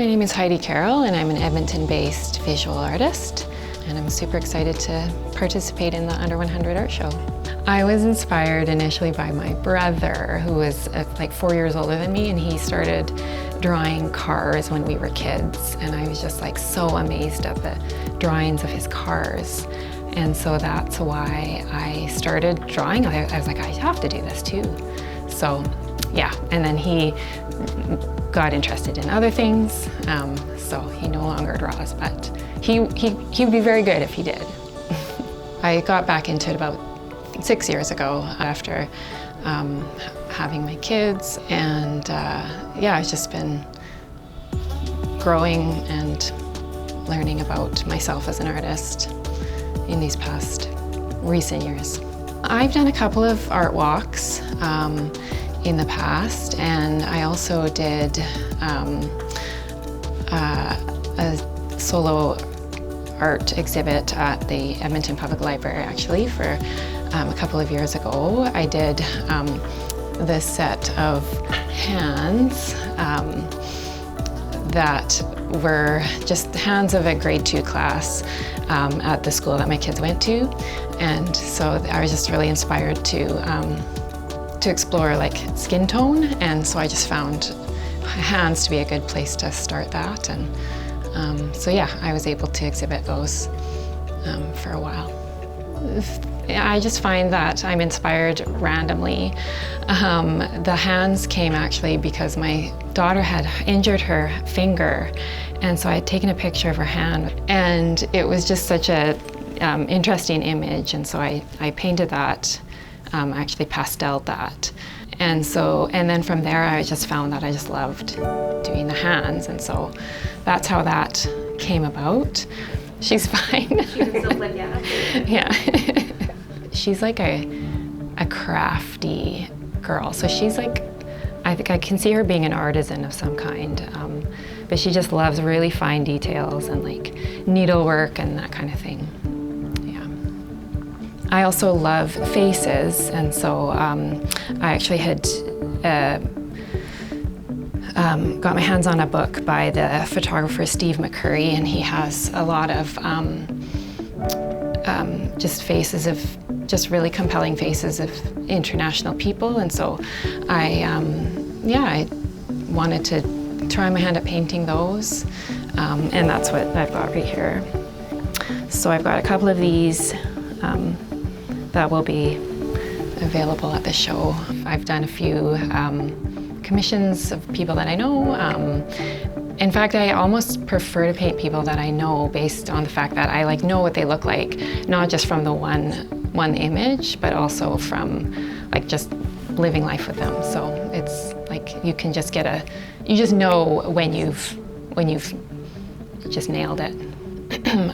My name is Heidi Carroll, and I'm an Edmonton-based visual artist, and I'm super excited to participate in the Under 100 art show. I was inspired initially by my brother, who was like 4 years older than me, and he started drawing cars when we were kids, and I was just like so amazed at the drawings of his cars. And so that's why I started drawing. I was like, I have to do this too. So yeah, and then he got interested in other things, so he no longer draws, but he would be very good if he did. I got back into it about 6 years ago after having my kids, and yeah, I've just been growing and learning about myself as an artist in these past recent years. I've done a couple of art walks in the past, and I also did a solo art exhibit at the Edmonton Public Library actually for a couple of years ago. I did this set of hands that were just hands of a grade 2 class at the school that my kids went to, and so I was just really inspired to explore like skin tone, and so I just found hands to be a good place to start that, and so yeah, I was able to exhibit those for a while. I just find that I'm inspired randomly. The hands came actually because my daughter had injured her finger, and so I had taken a picture of her hand, and it was just such a interesting image, and so I painted that, actually pasteled that. And then from there I just found that I just loved doing the hands, and so that's how that came about. She's fine. She doesn't look like that. Yeah. She's like a crafty girl, so she's like, I think I can see her being an artisan of some kind, but she just loves really fine details and like needlework and that kind of thing. Yeah. I also love faces, and so I actually had got my hands on a book by the photographer Steve McCurry, and he has a lot of just faces of just really compelling faces of international people, and so I wanted to try my hand at painting those, and that's what I've got right here. So I've got a couple of these that will be available at the show. I've done a few commissions of people that I know. In fact, I almost prefer to paint people that I know based on the fact that I like know what they look like, not just from the one image, but also from like just living life with them. So it's like you can just you just know when you've just nailed it.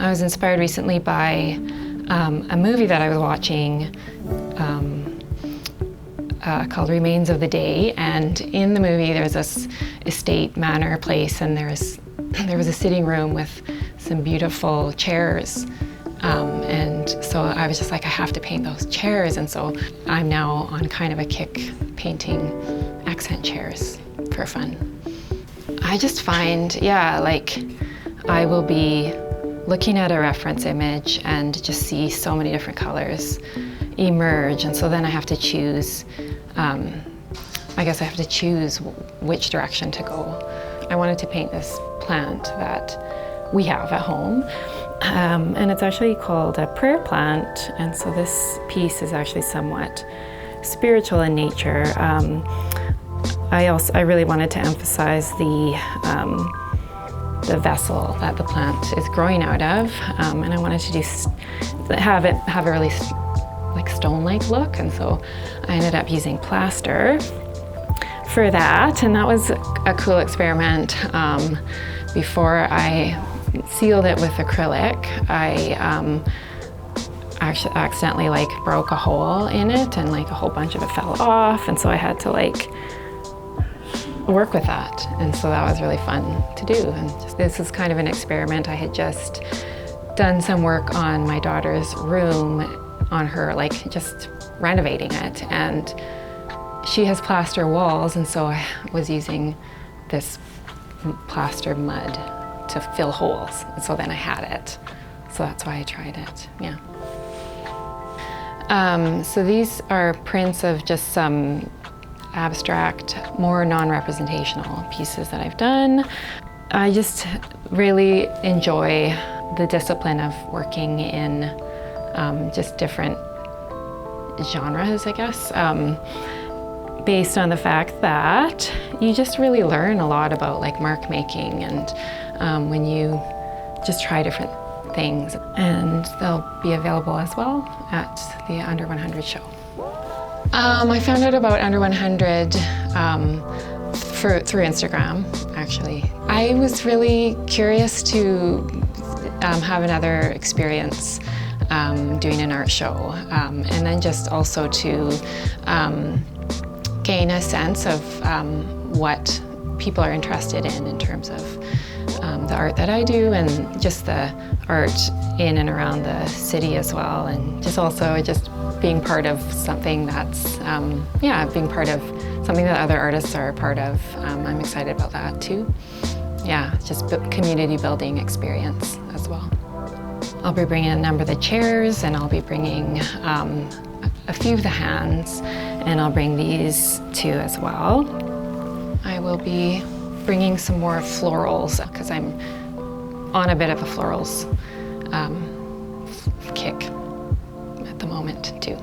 I was inspired recently by a movie that I was watching called Remains of the Day, and in the movie there's this estate manor place, and there was a sitting room with some beautiful chairs, and so I was just like, I have to paint those chairs, and so I'm now on kind of a kick painting accent chairs for fun. I just find, yeah, like I will be looking at a reference image and just see so many different colors emerge, and so then I have to choose, I guess I have to choose which direction to go. I wanted to paint this plant that we have at home, and it's actually called a prayer plant, and so this piece is actually somewhat spiritual in nature. I really wanted to emphasize the vessel that the plant is growing out of, and I wanted to have a really like stone-like look, and so I ended up using plaster for that, and that was a cool experiment. Before I sealed it with acrylic, I actually accidentally like broke a hole in it, and like a whole bunch of it fell off, and so I had to like work with that, and so that was really fun to do. And this is kind of an experiment. I had just done some work on my daughter's room, on her, like just renovating it, and she has plaster walls, and so I was using this plaster mud to fill holes. And so then I had it. So that's why I tried it, yeah. So these are prints of just some abstract, more non-representational pieces that I've done. I just really enjoy the discipline of working in just different genres, I guess, based on the fact that you just really learn a lot about like mark making and when you just try different things, and they'll be available as well at the Under 100 show. I found out about Under 100 through Instagram, actually. I was really curious to have another experience doing an art show, and then just also to gain a sense of what people are interested in terms of the art that I do, and just the art in and around the city as well, and just also just being part of something that's, being part of something that other artists are a part of. I'm excited about that too. Yeah, just community building experience as well. I'll be bringing a number of the chairs, and I'll be bringing a few of the hands, and I'll bring these too as well. I will be bringing some more florals because I'm on a bit of a florals kick at the moment too.